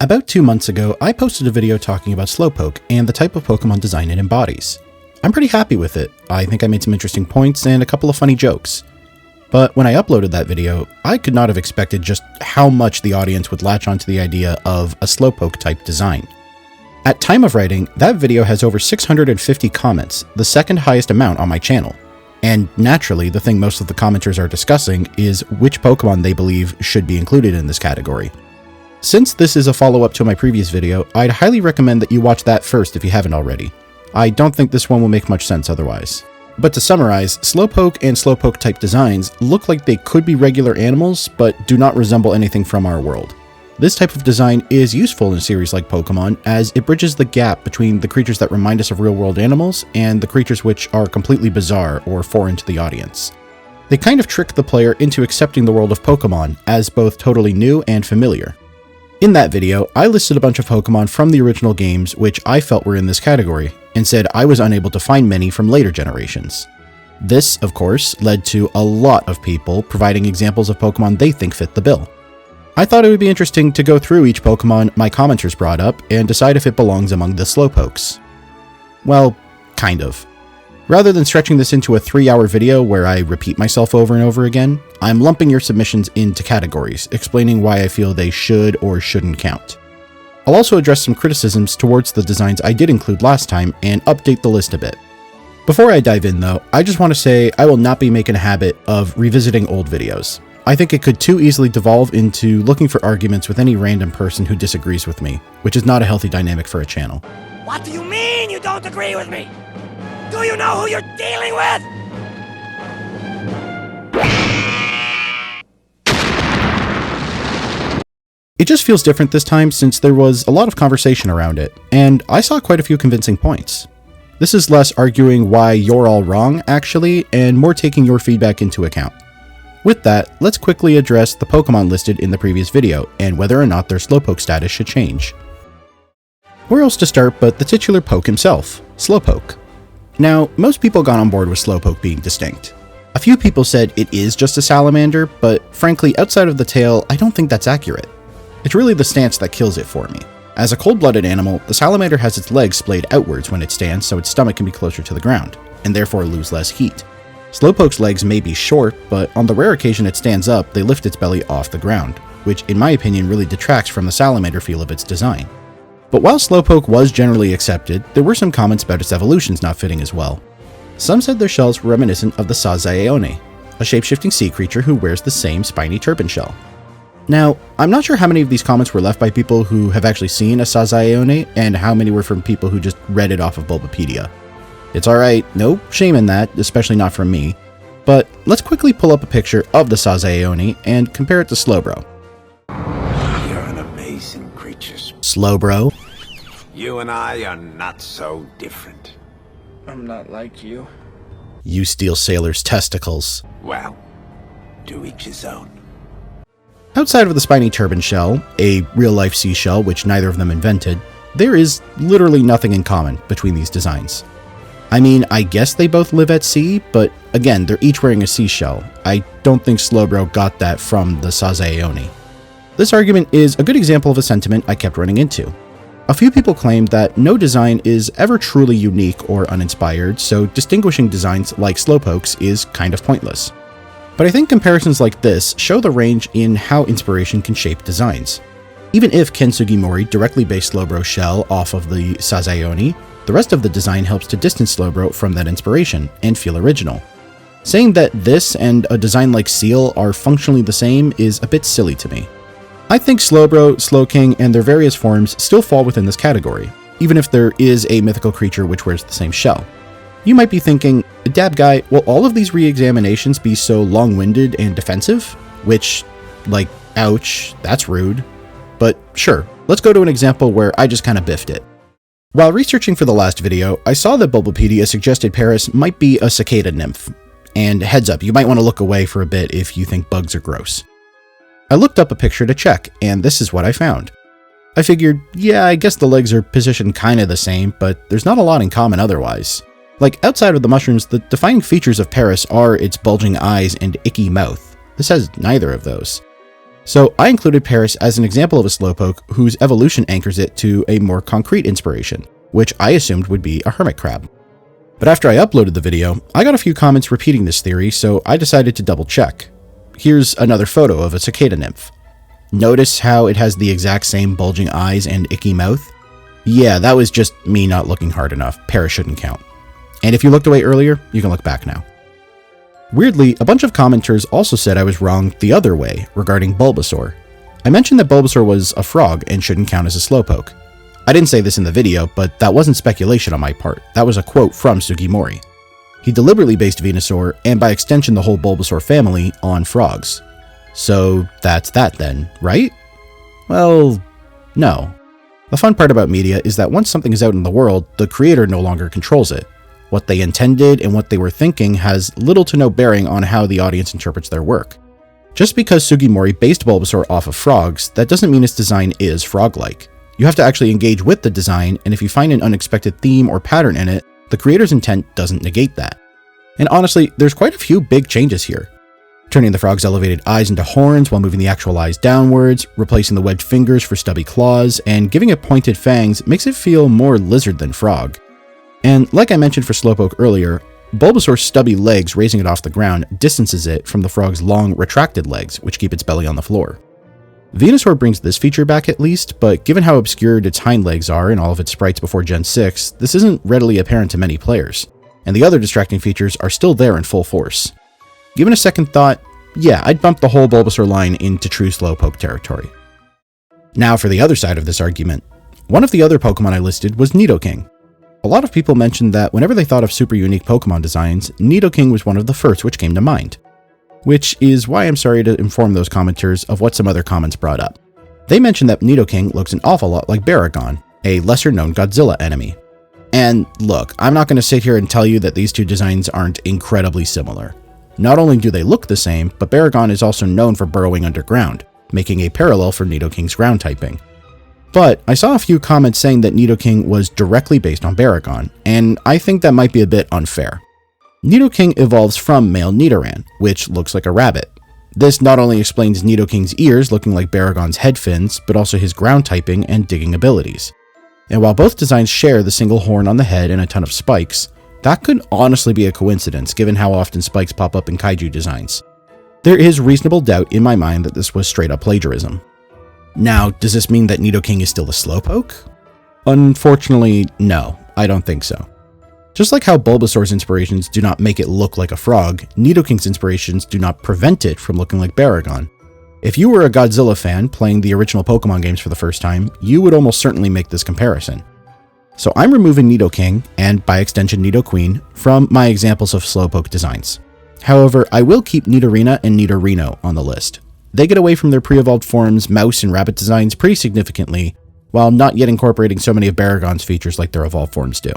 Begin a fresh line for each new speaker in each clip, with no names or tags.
About 2 months ago, I posted a video talking about Slowpoke and the type of Pokemon design it embodies. I'm pretty happy with it. I think I made some interesting points and a couple of funny jokes. But when I uploaded that video, I could not have expected just how much the audience would latch onto the idea of a Slowpoke type design. At time of writing, that video has over 650 comments, the second highest amount on my channel. And naturally, the thing most of the commenters are discussing is which Pokemon they believe should be included in this category. Since this is a follow-up to my previous video, I'd highly recommend that you watch that first if you haven't already. I don't think this one will make much sense otherwise. But to summarize, Slowpoke and Slowpoke type designs look like they could be regular animals, but do not resemble anything from our world. This type of design is useful in a series like Pokemon, as it bridges the gap between the creatures that remind us of real-world animals and the creatures which are completely bizarre or foreign to the audience. They kind of trick the player into accepting the world of Pokemon as both totally new and familiar. In that video, I listed a bunch of Pokemon from the original games which I felt were in this category, and said I was unable to find many from later generations. This, of course, led to a lot of people providing examples of Pokemon they think fit the bill. I thought it would be interesting to go through each Pokemon my commenters brought up and decide if it belongs among the Slowpokes. Well, kind of. Rather than stretching this into a 3-hour video where I repeat myself over and over again, I'm lumping your submissions into categories, explaining why I feel they should or shouldn't count. I'll also address some criticisms towards the designs I did include last time and update the list a bit. Before I dive in though, I just want to say I will not be making a habit of revisiting old videos. I think it could too easily devolve into looking for arguments with any random person who disagrees with me, which is not a healthy dynamic for a channel.
What do you mean you don't agree with me? Do you know who you're dealing with?
It just feels different this time since there was a lot of conversation around it, and I saw quite a few convincing points. This is less arguing why you're all wrong, actually, and more taking your feedback into account. With that, let's quickly address the Pokemon listed in the previous video, and whether or not their Slowpoke status should change. Where else to start but the titular poke himself, Slowpoke. Now, most people got on board with Slowpoke being distinct. A few people said it is just a salamander, but frankly, outside of the tail, I don't think that's accurate. It's really the stance that kills it for me. As a cold-blooded animal, the salamander has its legs splayed outwards when it stands so its stomach can be closer to the ground, and therefore lose less heat. Slowpoke's legs may be short, but on the rare occasion it stands up, they lift its belly off the ground, which in my opinion really detracts from the salamander feel of its design. But while Slowpoke was generally accepted, there were some comments about its evolutions not fitting as well. Some said their shells were reminiscent of the Sazaione, a shape-shifting sea creature who wears the same spiny turban shell. Now, I'm not sure how many of these comments were left by people who have actually seen a Sazaione, and how many were from people who just read it off of Bulbapedia. It's alright, no shame in that, especially not from me, but let's quickly pull up a picture of the Sazaione and compare it to Slowbro.
You're an amazing creature.
Slowbro.
You and I are not so different.
I'm not like you.
You steal sailors' testicles.
Well, to each his own.
Outside of the spiny turban shell, a real-life seashell which neither of them invented, there is literally nothing in common between these designs. I mean, I guess they both live at sea, but again, they're each wearing a seashell. I don't think Slowbro got that from the Sazaione. This argument is a good example of a sentiment I kept running into. A few people claimed that no design is ever truly unique or uninspired, so distinguishing designs like Slowpoke's is kind of pointless. But I think comparisons like this show the range in how inspiration can shape designs. Even if Ken Sugimori directly based Slowbro's shell off of the Sazaione, the rest of the design helps to distance Slowbro from that inspiration and feel original. Saying that this and a design like Seal are functionally the same is a bit silly to me. I think Slowbro, Slowking, and their various forms still fall within this category, even if there is a mythical creature which wears the same shell. You might be thinking, Dab Guy, will all of these re-examinations be so long-winded and defensive? Which, like, ouch, that's rude. But sure, let's go to an example where I just kinda biffed it. While researching for the last video, I saw that Bulbapedia suggested Paris might be a cicada nymph. And heads up, you might want to look away for a bit if you think bugs are gross. I looked up a picture to check, and this is what I found. I figured, yeah, I guess the legs are positioned kinda the same, but there's not a lot in common otherwise. Like, outside of the mushrooms, the defining features of Paris are its bulging eyes and icky mouth. This has neither of those. So I included Paris as an example of a Slowpoke whose evolution anchors it to a more concrete inspiration, which I assumed would be a hermit crab. But after I uploaded the video, I got a few comments repeating this theory, so I decided to double check. Here's another photo of a cicada nymph. Notice how it has the exact same bulging eyes and icky mouth? Yeah, that was just me not looking hard enough. Paris shouldn't count. And if you looked away earlier, you can look back now. Weirdly, a bunch of commenters also said I was wrong the other way regarding Bulbasaur. I mentioned that Bulbasaur was a frog and shouldn't count as a Slowpoke. I didn't say this in the video, but that wasn't speculation on my part. That was a quote from Sugimori. He deliberately based Venusaur, and by extension the whole Bulbasaur family, on frogs. So that's that then, right? Well, no. The fun part about media is that once something is out in the world, the creator no longer controls it. What they intended and what they were thinking has little to no bearing on how the audience interprets their work. Just because Sugimori based Bulbasaur off of frogs, that doesn't mean its design is frog-like. You have to actually engage with the design, and if you find an unexpected theme or pattern in it, the creator's intent doesn't negate that. And honestly, there's quite a few big changes here. Turning the frog's elevated eyes into horns while moving the actual eyes downwards, replacing the webbed fingers for stubby claws, and giving it pointed fangs makes it feel more lizard than frog. And like I mentioned for Slowpoke earlier, Bulbasaur's stubby legs raising it off the ground distances it from the frog's long, retracted legs, which keep its belly on the floor. Venusaur brings this feature back at least, but given how obscured its hind legs are in all of its sprites before Gen 6, this isn't readily apparent to many players, and the other distracting features are still there in full force. Given a second thought, yeah, I'd bump the whole Bulbasaur line into true Slowpoke territory. Now for the other side of this argument. One of the other Pokemon I listed was Nidoking. A lot of people mentioned that whenever they thought of super unique Pokemon designs, Nidoking was one of the first which came to mind. Which is why I'm sorry to inform those commenters of what some other comments brought up. They mentioned that Nidoking looks an awful lot like Baragon, a lesser-known Godzilla enemy. And look, I'm not going to sit here and tell you that these two designs aren't incredibly similar. Not only do they look the same, but Baragon is also known for burrowing underground, making a parallel for Nidoking's ground typing. But I saw a few comments saying that Nidoking was directly based on Baragon, and I think that might be a bit unfair. Nidoking evolves from male Nidoran, which looks like a rabbit. This not only explains Nidoking's ears looking like Baragon's head fins, but also his ground typing and digging abilities. And while both designs share the single horn on the head and a ton of spikes, that could honestly be a coincidence given how often spikes pop up in kaiju designs. There is reasonable doubt in my mind that this was straight up plagiarism. Now, does this mean that Nidoking is still a Slowpoke? Unfortunately, no, I don't think so. Just like how Bulbasaur's inspirations do not make it look like a frog, Nidoking's inspirations do not prevent it from looking like Baragon. If you were a Godzilla fan playing the original Pokemon games for the first time, you would almost certainly make this comparison. So I'm removing Nidoking, and by extension Nidoqueen, from my examples of Slowpoke designs. However, I will keep Nidorina and Nidorino on the list. They get away from their pre-evolved forms, mouse and rabbit designs pretty significantly, while not yet incorporating so many of Baragon's features like their evolved forms do.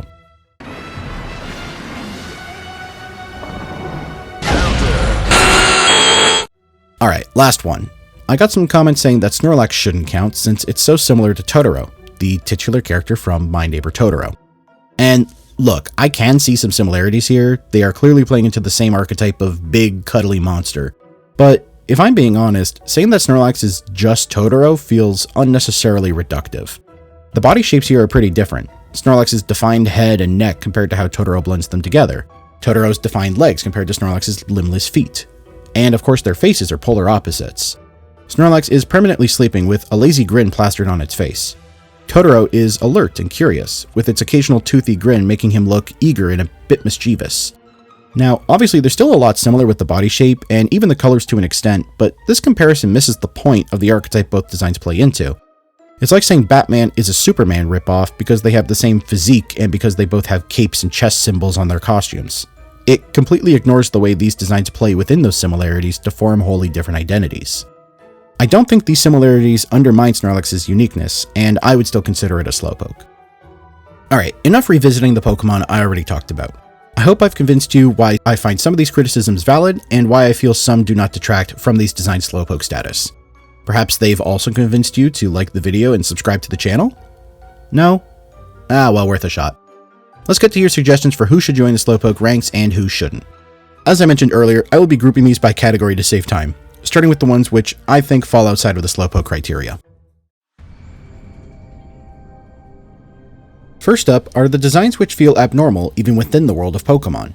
Alright, last one. I got some comments saying that Snorlax shouldn't count since it's so similar to Totoro, the titular character from My Neighbor Totoro. And look, I can see some similarities here. They are clearly playing into the same archetype of big, cuddly monster. But if I'm being honest, saying that Snorlax is just Totoro feels unnecessarily reductive. The body shapes here are pretty different. Snorlax's defined head and neck compared to how Totoro blends them together. Totoro's defined legs compared to Snorlax's limbless feet. And of course their faces are polar opposites. Snorlax is permanently sleeping with a lazy grin plastered on its face. Totoro is alert and curious, with its occasional toothy grin making him look eager and a bit mischievous. Now, obviously they're still a lot similar with the body shape and even the colors to an extent, but this comparison misses the point of the archetype both designs play into. It's like saying Batman is a Superman ripoff because they have the same physique and because they both have capes and chest symbols on their costumes. It completely ignores the way these designs play within those similarities to form wholly different identities. I don't think these similarities undermine Snorlax's uniqueness, and I would still consider it a Slowpoke. Alright, enough revisiting the Pokemon I already talked about. I hope I've convinced you why I find some of these criticisms valid, and why I feel some do not detract from these design Slowpoke status. Perhaps they've also convinced you to like the video and subscribe to the channel? No? Well, worth a shot. Let's get to your suggestions for who should join the Slowpoke ranks and who shouldn't. As I mentioned earlier, I will be grouping these by category to save time. starting with the ones which I think fall outside of the Slowpoke criteria. First up are the designs which feel abnormal even within the world of Pokemon.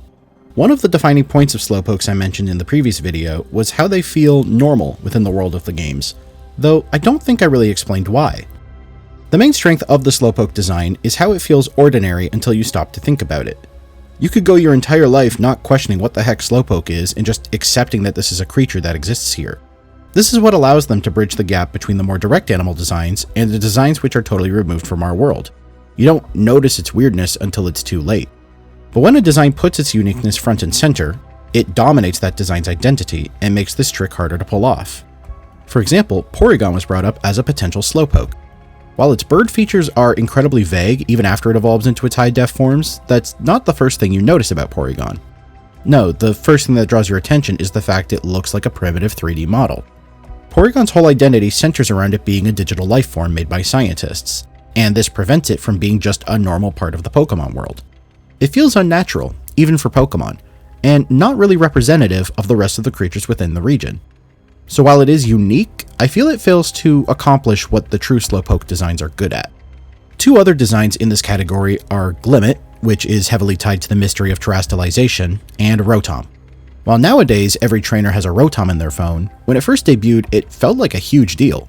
One of the defining points of Slowpokes I mentioned in the previous video was how they feel normal within the world of the games, though I don't think I really explained why. The main strength of the Slowpoke design is how it feels ordinary until you stop to think about it. You could go your entire life not questioning what the heck Slowpoke is and just accepting that this is a creature that exists here. This is what allows them to bridge the gap between the more direct animal designs and the designs which are totally removed from our world. You don't notice its weirdness until it's too late. But when a design puts its uniqueness front and center, it dominates that design's identity and makes this trick harder to pull off. For example, Porygon was brought up as a potential Slowpoke. While its bird features are incredibly vague even after it evolves into its high-def forms, that's not the first thing you notice about Porygon. No, the first thing that draws your attention is the fact it looks like a primitive 3D model. Porygon's whole identity centers around it being a digital life form made by scientists, and this prevents it from being just a normal part of the Pokemon world. It feels unnatural, even for Pokemon, and not really representative of the rest of the creatures within the region. So while it is unique, I feel it fails to accomplish what the true Slowpoke designs are good at. Two other designs in this category are Glimmet, which is heavily tied to the mystery of terastallization, and Rotom. While nowadays every trainer has a Rotom in their phone, when it first debuted it felt like a huge deal.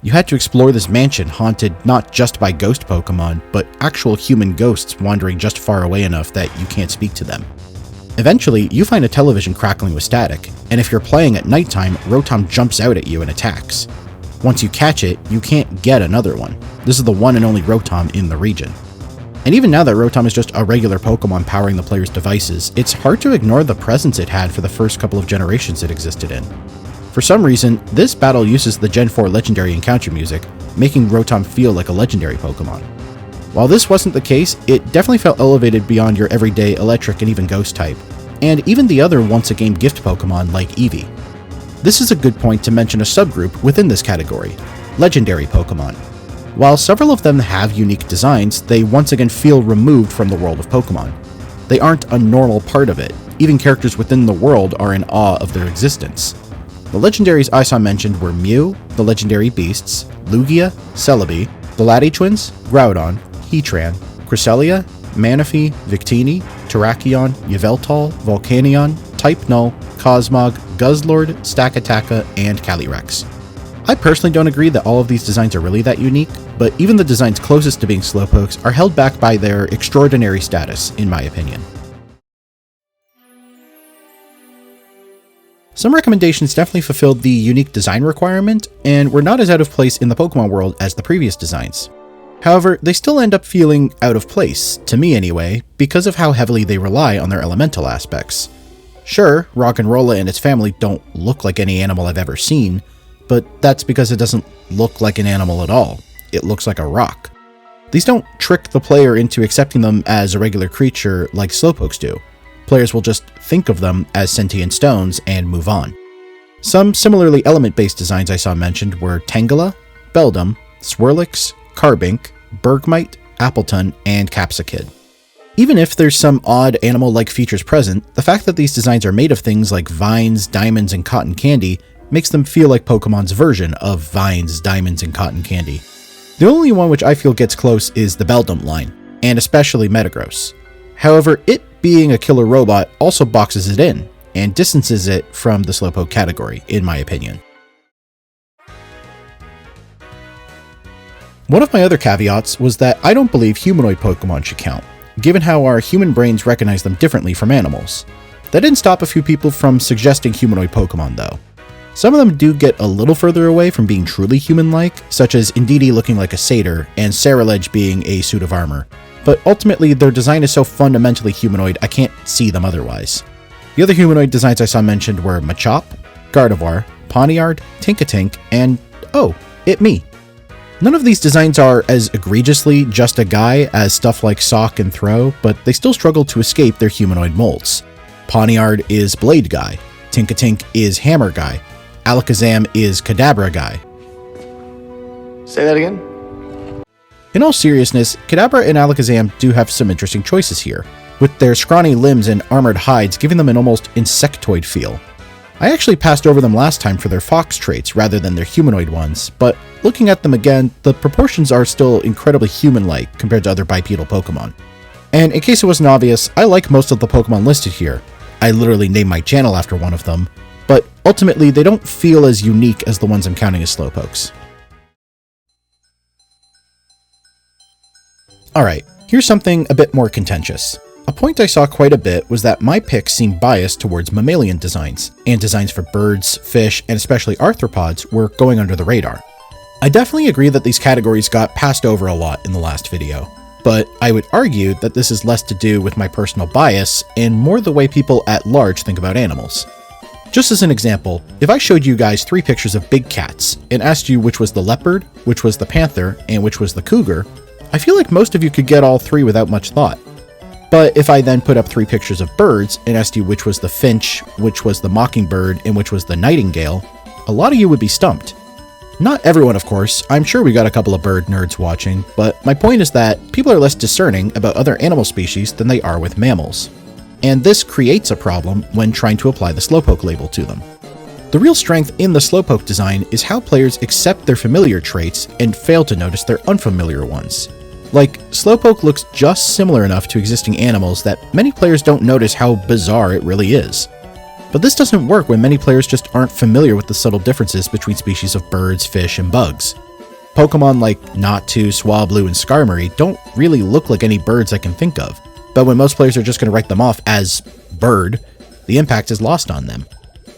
You had to explore this mansion haunted not just by ghost Pokemon, but actual human ghosts wandering just far away enough that you can't speak to them. Eventually, you find a television crackling with static, and if you're playing at nighttime, Rotom jumps out at you and attacks. Once you catch it, you can't get another one. This is the one and only Rotom in the region. And even now that Rotom is just a regular Pokemon powering the player's devices, it's hard to ignore the presence it had for the first couple of generations it existed in. For some reason, this battle uses the Gen 4 Legendary Encounter music, making Rotom feel like a legendary Pokemon. While this wasn't the case, it definitely felt elevated beyond your everyday electric and even ghost type, and even the other once-a-game gift Pokemon like Eevee. This is a good point to mention a subgroup within this category, legendary Pokemon. While several of them have unique designs, they once again feel removed from the world of Pokemon. They aren't a normal part of it, even characters within the world are in awe of their existence. The legendaries I saw mentioned were Mew, the legendary beasts, Lugia, Celebi, the Lati twins, Groudon, Heatran, Cresselia, Manaphy, Victini, Terrakion, Yveltal, Volcanion, Type Null, Cosmog, Guzzlord, Stakataka, and Calyrex. I personally don't agree that all of these designs are really that unique, but even the designs closest to being Slowpokes are held back by their extraordinary status, in my opinion. Some recommendations definitely fulfilled the unique design requirement, and were not as out of place in the Pokemon world as the previous designs. However, they still end up feeling out of place, to me anyway, because of how heavily they rely on their elemental aspects. Sure, Rock'n'Rolla and its family don't look like any animal I've ever seen, but that's because it doesn't look like an animal at all. It looks like a rock. These don't trick the player into accepting them as a regular creature like Slowpokes do. Players will just think of them as sentient stones and move on. Some similarly element-based designs I saw mentioned were Tangela, Beldum, Swirlix, Carbink, Bergmite, Appleton, and Capsakid. Even if there's some odd animal-like features present, the fact that these designs are made of things like vines, diamonds, and cotton candy makes them feel like Pokemon's version of vines, diamonds, and cotton candy. The only one which I feel gets close is the Beldum line, and especially Metagross. However, it being a killer robot also boxes it in, and distances it from the Slowpoke category, in my opinion. One of my other caveats was that I don't believe humanoid Pokemon should count, given how our human brains recognize them differently from animals. That didn't stop a few people from suggesting humanoid Pokemon though. Some of them do get a little further away from being truly human-like, such as Indeedee looking like a satyr and Ceruledge being a suit of armor, but ultimately their design is so fundamentally humanoid I can't see them otherwise. The other humanoid designs I saw mentioned were Machop, Gardevoir, Pawniard, Tinkatink, and oh, me. None of these designs are as egregiously just a guy as stuff like Sock and Throw, but they still struggle to escape their humanoid molds. Pawniard is Blade Guy, Tinkatink is Hammer Guy, Alakazam is Kadabra Guy.
Say that again?
In all seriousness, Kadabra and Alakazam do have some interesting choices here, with their scrawny limbs and armored hides giving them an almost insectoid feel. I actually passed over them last time for their fox traits rather than their humanoid ones, but looking at them again, the proportions are still incredibly human-like compared to other bipedal Pokemon. And in case it wasn't obvious, I like most of the Pokemon listed here. I literally named my channel after one of them, but ultimately they don't feel as unique as the ones I'm counting as Slowpokes. Alright, here's something a bit more contentious. A point I saw quite a bit was that my picks seemed biased towards mammalian designs, and designs for birds, fish, and especially arthropods were going under the radar. I definitely agree that these categories got passed over a lot in the last video, but I would argue that this is less to do with my personal bias and more the way people at large think about animals. Just as an example, if I showed you guys 3 pictures of big cats and asked you which was the leopard, which was the panther, and which was the cougar, I feel like most of you could get all 3 without much thought. But if I then put up 3 pictures of birds and asked you which was the finch, which was the mockingbird, and which was the nightingale, a lot of you would be stumped. Not everyone, of course. I'm sure we got a couple of bird nerds watching, but my point is that people are less discerning about other animal species than they are with mammals. And this creates a problem when trying to apply the Slowpoke label to them. The real strength in the Slowpoke design is how players accept their familiar traits and fail to notice their unfamiliar ones. Like, Slowpoke looks just similar enough to existing animals that many players don't notice how bizarre it really is. But this doesn't work when many players just aren't familiar with the subtle differences between species of birds, fish, and bugs. Pokemon like Natu, Swablu, and Skarmory don't really look like any birds I can think of, but when most players are just going to write them off as bird, the impact is lost on them.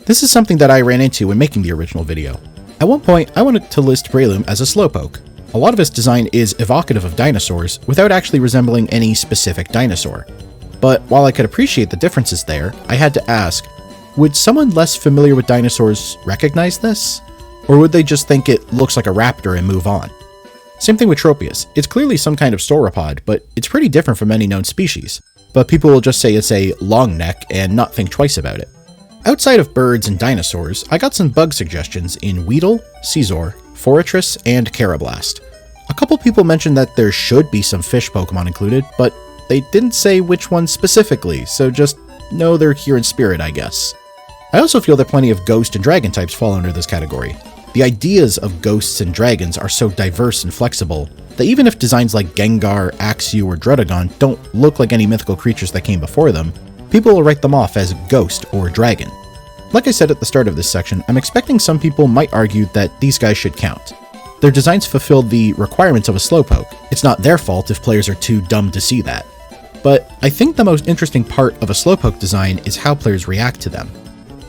This is something that I ran into when making the original video. At one point, I wanted to list Breloom as a Slowpoke. A lot of its design is evocative of dinosaurs without actually resembling any specific dinosaur. But while I could appreciate the differences there, I had to ask, would someone less familiar with dinosaurs recognize this? Or would they just think it looks like a raptor and move on? Same thing with Tropius. It's clearly some kind of sauropod, but it's pretty different from any known species. But people will just say it's a long neck and not think twice about it. Outside of birds and dinosaurs, I got some bug suggestions in Weedle, Scizor, Forretress, and Carablast. A couple people mentioned that there should be some fish Pokemon included, but they didn't say which ones specifically, so just know they're here in spirit, I guess. I also feel that plenty of ghost and dragon types fall under this category. The ideas of ghosts and dragons are so diverse and flexible that even if designs like Gengar, Axew, or Druddigon don't look like any mythical creatures that came before them, people will write them off as ghost or dragon. Like I said at the start of this section, I'm expecting some people might argue that these guys should count. Their designs fulfill the requirements of a Slowpoke. It's not their fault if players are too dumb to see that. But I think the most interesting part of a Slowpoke design is how players react to them.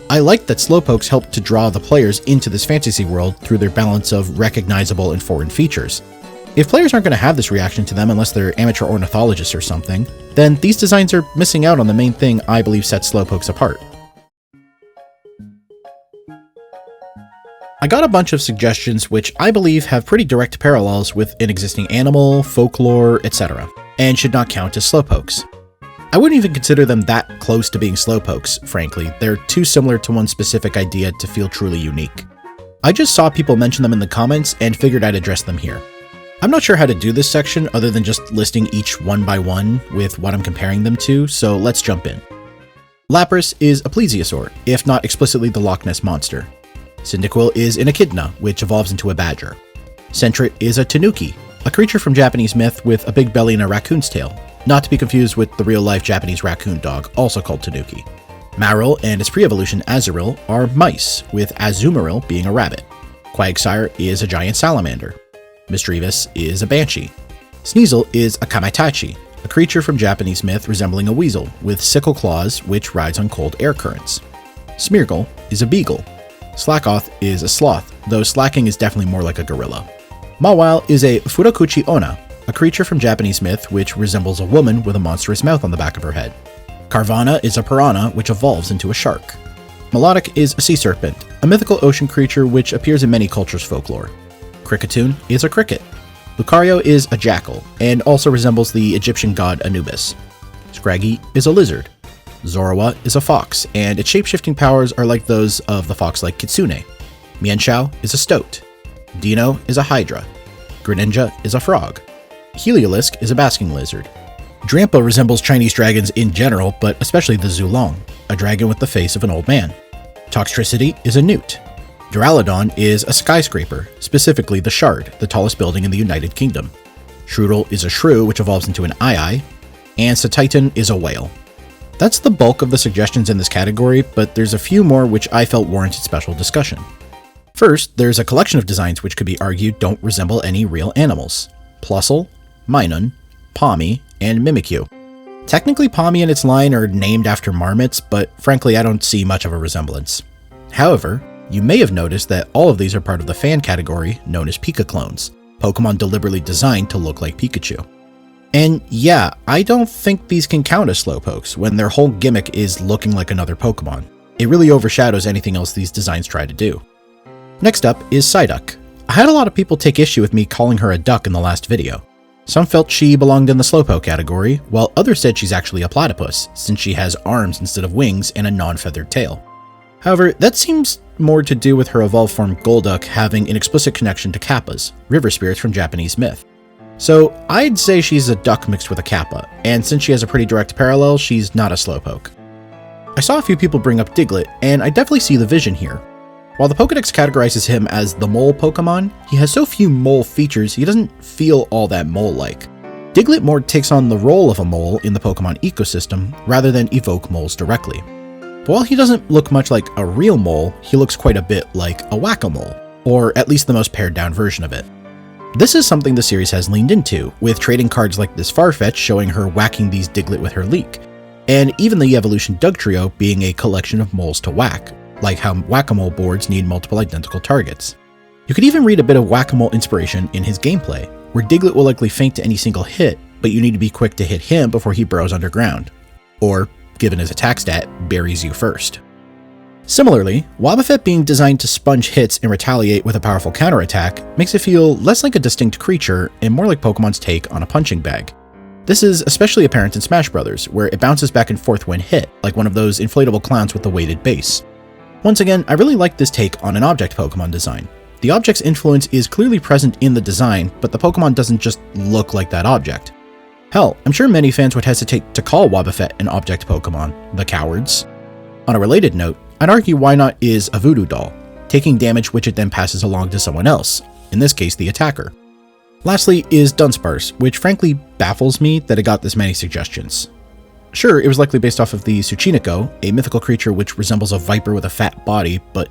I like that Slowpokes help to draw the players into this fantasy world through their balance of recognizable and foreign features. If players aren't going to have this reaction to them unless they're amateur ornithologists or something, then these designs are missing out on the main thing I believe sets Slowpokes apart. I got a bunch of suggestions which I believe have pretty direct parallels with an existing animal, folklore, etc., and should not count as Slowpokes. I wouldn't even consider them that close to being Slowpokes, frankly. They're too similar to one specific idea to feel truly unique. I just saw people mention them in the comments and figured I'd address them here. I'm not sure how to do this section other than just listing each one by one with what I'm comparing them to, so let's jump in. Lapras is a plesiosaur, if not explicitly the Loch Ness Monster. Cyndaquil is an echidna, which evolves into a badger. Sentret is a tanuki, a creature from Japanese myth with a big belly and a raccoon's tail, not to be confused with the real-life Japanese raccoon dog, also called tanuki. Marill and its pre-evolution Azurill are mice, with Azumarill being a rabbit. Quagsire is a giant salamander. Misdreavus is a banshee. Sneasel is a kamitachi, a creature from Japanese myth resembling a weasel, with sickle claws which rides on cold air currents. Smeargle is a beagle. Slackoth is a sloth, though slacking is definitely more like a gorilla. Mawile is a Furakuchi Onna, a creature from Japanese myth which resembles a woman with a monstrous mouth on the back of her head. Carvana is a piranha which evolves into a shark. Melodic is a sea serpent, a mythical ocean creature which appears in many cultures' folklore. Kricketune is a cricket. Lucario is a jackal, and also resembles the Egyptian god Anubis. Scraggy is a lizard. Zorua is a fox, and its shape-shifting powers are like those of the fox-like Kitsune. Mienshao is a stoat. Dino is a hydra. Greninja is a frog. Heliolisk is a basking lizard. Drampa resembles Chinese dragons in general, but especially the Zulong, a dragon with the face of an old man. Toxtricity is a newt. Duraludon is a skyscraper, specifically the Shard, the tallest building in the United Kingdom. Shroodle is a shrew, which evolves into an ii, and Satitan is a whale. That's the bulk of the suggestions in this category, but there's a few more which I felt warranted special discussion. First, there's a collection of designs which could be argued don't resemble any real animals. Plusle, Minun, Pommy, and Mimikyu. Technically, Pommy and its line are named after marmots, but frankly I don't see much of a resemblance. However, you may have noticed that all of these are part of the fan category known as Pika clones, Pokemon deliberately designed to look like Pikachu. And yeah, I don't think these can count as Slowpokes when their whole gimmick is looking like another Pokemon. It really overshadows anything else these designs try to do. Next up is Psyduck. I had a lot of people take issue with me calling her a duck in the last video. Some felt she belonged in the Slowpoke category, while others said she's actually a platypus, since she has arms instead of wings and a non-feathered tail. However, that seems more to do with her evolved form Golduck having an explicit connection to kappas, river spirits from Japanese myth. So I'd say she's a duck mixed with a kappa, and since she has a pretty direct parallel, she's not a Slowpoke. I saw a few people bring up Diglett, and I definitely see the vision here. While the Pokedex categorizes him as the mole Pokemon, he has so few mole features he doesn't feel all that mole-like. Diglett more takes on the role of a mole in the Pokemon ecosystem, rather than evoke moles directly. But while he doesn't look much like a real mole, he looks quite a bit like a whack-a-mole, or at least the most pared-down version of it. This is something the series has leaned into, with trading cards like this Farfetch showing her whacking these Diglett with her leek, and even the Evolution Dugtrio being a collection of moles to whack, like how whack-a-mole boards need multiple identical targets. You could even read a bit of whack-a-mole inspiration in his gameplay, where Diglett will likely faint to any single hit, but you need to be quick to hit him before he burrows underground, or, given his attack stat, buries you first. Similarly, Wobbuffet being designed to sponge hits and retaliate with a powerful counterattack makes it feel less like a distinct creature and more like Pokemon's take on a punching bag. This is especially apparent in Smash Bros., where it bounces back and forth when hit, like one of those inflatable clowns with the weighted base. Once again, I really like this take on an object Pokemon design. The object's influence is clearly present in the design, but the Pokemon doesn't just look like that object. Hell, I'm sure many fans would hesitate to call Wobbuffet an object Pokemon, the cowards. On a related note, I'd argue why not is a voodoo doll, taking damage which it then passes along to someone else, in this case the attacker. Lastly is Dunsparce, which frankly baffles me that it got this many suggestions. Sure, it was likely based off of the Tsuchinoko, a mythical creature which resembles a viper with a fat body, but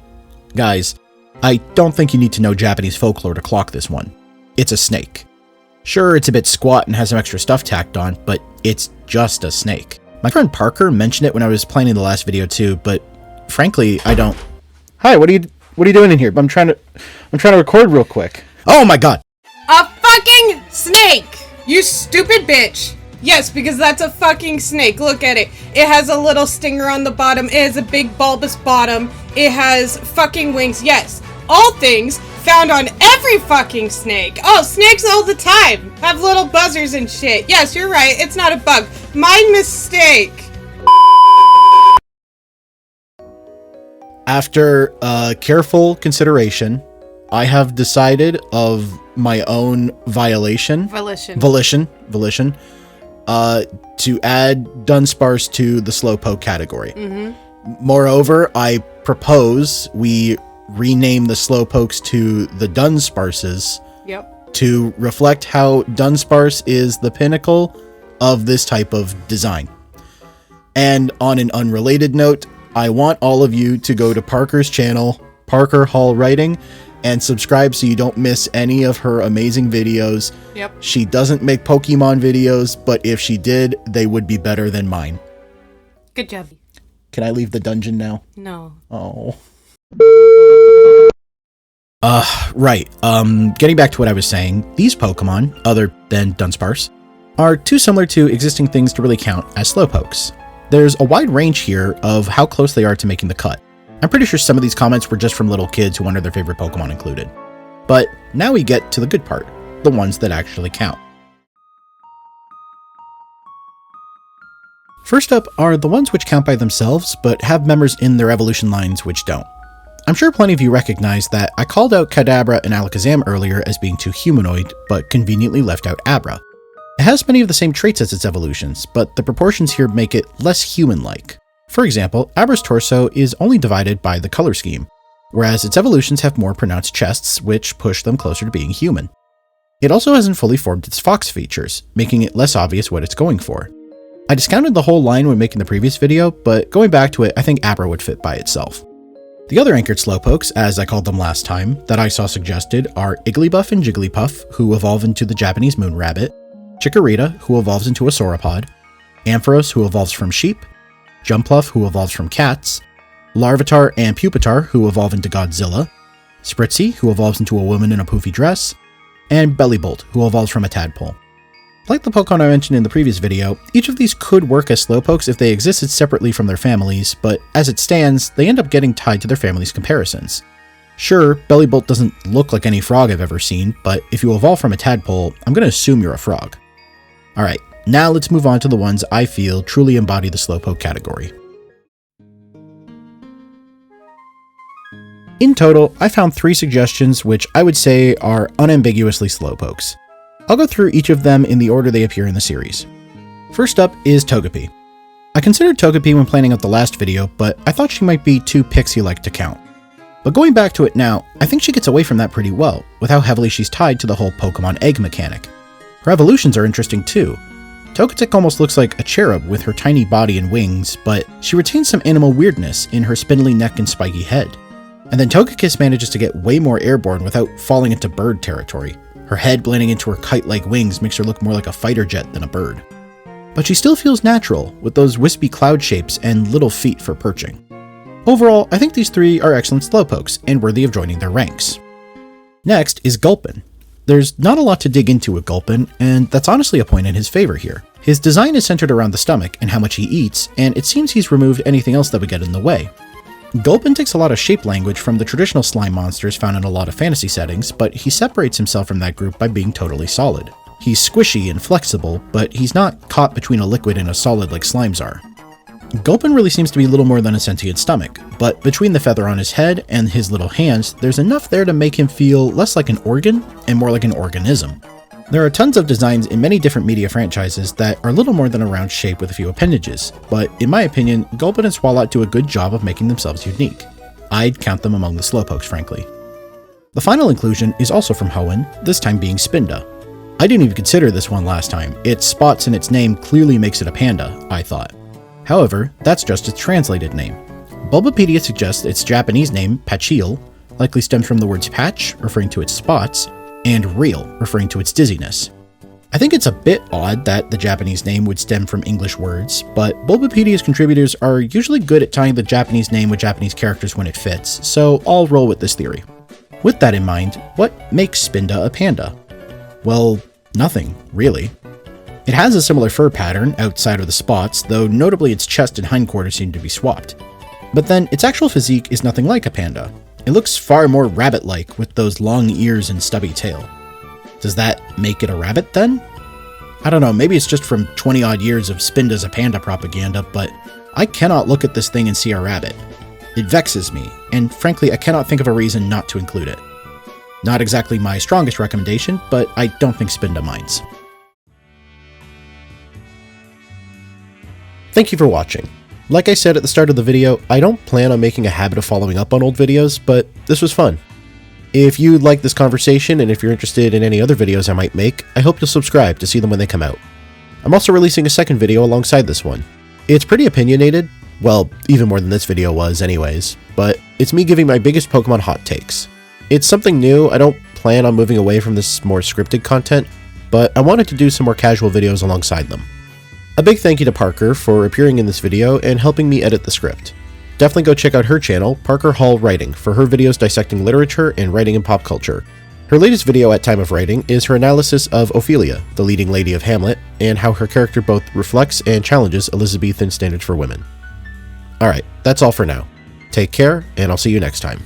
guys, I don't think you need to know Japanese folklore to clock this one. It's a snake. Sure, it's a bit squat and has some extra stuff tacked on, but it's just a snake. My friend Parker mentioned it when I was planning the last video too, but frankly, I don't. Hi, what are you doing in here? I'm trying to record real quick. Oh my god.
A fucking snake! You stupid bitch! Yes, because that's a fucking snake. Look at it. It has a little stinger on the bottom. It has a big bulbous bottom. It has fucking wings. Yes, all things found on every fucking snake. Oh, snakes all the time have little buzzers and shit. Yes, you're right. It's not a bug. My mistake.
After careful consideration, I have decided of my own volition to add Dunsparce to the Slowpoke category. Moreover, I propose we rename the Slowpokes to the Dunsparces to reflect how Dunsparce is the pinnacle of this type of design. And on an unrelated note, I want all of you to go to Parker's channel, Parker Hall Writing, and subscribe so you don't miss any of her amazing videos. She doesn't make Pokemon videos, but if she did, they would be better than mine.
Good job.
Can I leave the dungeon now?
No.
Oh. Right. Getting back to what I was saying, these Pokemon, other than Dunsparce, are too similar to existing things to really count as Slowpokes. There's a wide range here of how close they are to making the cut. I'm pretty sure some of these comments were just from little kids who wanted their favorite Pokemon included. But now we get to the good part, the ones that actually count. First up are the ones which count by themselves, but have members in their evolution lines which don't. I'm sure plenty of you recognize that I called out Kadabra and Alakazam earlier as being too humanoid, but conveniently left out Abra. It has many of the same traits as its evolutions, but the proportions here make it less human-like. For example, Abra's torso is only divided by the color scheme, whereas its evolutions have more pronounced chests, which push them closer to being human. It also hasn't fully formed its fox features, making it less obvious what it's going for. I discounted the whole line when making the previous video, but going back to it, I think Abra would fit by itself. The other anchored Slowpokes, as I called them last time, that I saw suggested are Igglybuff and Jigglypuff, who evolve into the Japanese moon rabbit, Chikorita, who evolves into a sauropod, Ampharos, who evolves from sheep, Jumpluff, who evolves from cats, Larvitar and Pupitar, who evolve into Godzilla, Spritzy, who evolves into a woman in a poofy dress, and Bellybolt, who evolves from a tadpole. Like the Pokemon I mentioned in the previous video, each of these could work as Slowpokes if they existed separately from their families, but as it stands, they end up getting tied to their family's comparisons. Sure, Bellybolt doesn't look like any frog I've ever seen, but if you evolve from a tadpole, I'm going to assume you're a frog. Alright, now let's move on to the ones I feel truly embody the Slowpoke category. In total, I found 3 suggestions which I would say are unambiguously Slowpokes. I'll go through each of them in the order they appear in the series. First up is Togepi. I considered Togepi when planning out the last video, but I thought she might be too pixie-like to count. But going back to it now, I think she gets away from that pretty well, with how heavily she's tied to the whole Pokemon egg mechanic. Her evolutions are interesting too. Togetic almost looks like a cherub with her tiny body and wings, but she retains some animal weirdness in her spindly neck and spiky head. And then Togekiss manages to get way more airborne without falling into bird territory. Her head blending into her kite-like wings makes her look more like a fighter jet than a bird. But she still feels natural, with those wispy cloud shapes and little feet for perching. Overall, I think these 3 are excellent Slowpokes, and worthy of joining their ranks. Next is Gulpin. There's not a lot to dig into with Gulpin, and that's honestly a point in his favor here. His design is centered around the stomach and how much he eats, and it seems he's removed anything else that would get in the way. Gulpin takes a lot of shape language from the traditional slime monsters found in a lot of fantasy settings, but he separates himself from that group by being totally solid. He's squishy and flexible, but he's not caught between a liquid and a solid like slimes are. Gulpin really seems to be little more than a sentient stomach, but between the feather on his head and his little hands, there's enough there to make him feel less like an organ and more like an organism. There are tons of designs in many different media franchises that are little more than a round shape with a few appendages, but in my opinion, Gulpin and Swalot do a good job of making themselves unique. I'd count them among the Slowpokes, frankly. The final inclusion is also from Hoenn, this time being Spinda. I didn't even consider this one last time. Its spots in its name clearly makes it a panda, I thought. However, that's just its translated name. Bulbapedia suggests its Japanese name, Pacheel, likely stems from the words patch, referring to its spots, and reel, referring to its dizziness. I think it's a bit odd that the Japanese name would stem from English words, but Bulbapedia's contributors are usually good at tying the Japanese name with Japanese characters when it fits, so I'll roll with this theory. With that in mind, what makes Spinda a panda? Well, nothing, really. It has a similar fur pattern outside of the spots, though notably its chest and hindquarters seem to be swapped. But then its actual physique is nothing like a panda. It looks far more rabbit-like with those long ears and stubby tail. Does that make it a rabbit then? I don't know, maybe it's just from 20 odd years of Spinda's a panda propaganda, but I cannot look at this thing and see a rabbit. It vexes me, and frankly I cannot think of a reason not to include it. Not exactly my strongest recommendation, but I don't think Spinda minds. Thank you for watching. Like I said at the start of the video, I don't plan on making a habit of following up on old videos, but this was fun. If you like this conversation and if you're interested in any other videos I might make, I hope you'll subscribe to see them when they come out. I'm also releasing a second video alongside this one. It's pretty opinionated, well, even more than this video was anyways, but it's me giving my biggest Pokemon hot takes. It's something new. I don't plan on moving away from this more scripted content, but I wanted to do some more casual videos alongside them. A big thank you to Parker for appearing in this video and helping me edit the script. Definitely go check out her channel, Parker Hall Writing, for her videos dissecting literature and writing in pop culture. Her latest video at time of writing is her analysis of Ophelia, the leading lady of Hamlet, and how her character both reflects and challenges Elizabethan standards for women. Alright, that's all for now. Take care, and I'll see you next time.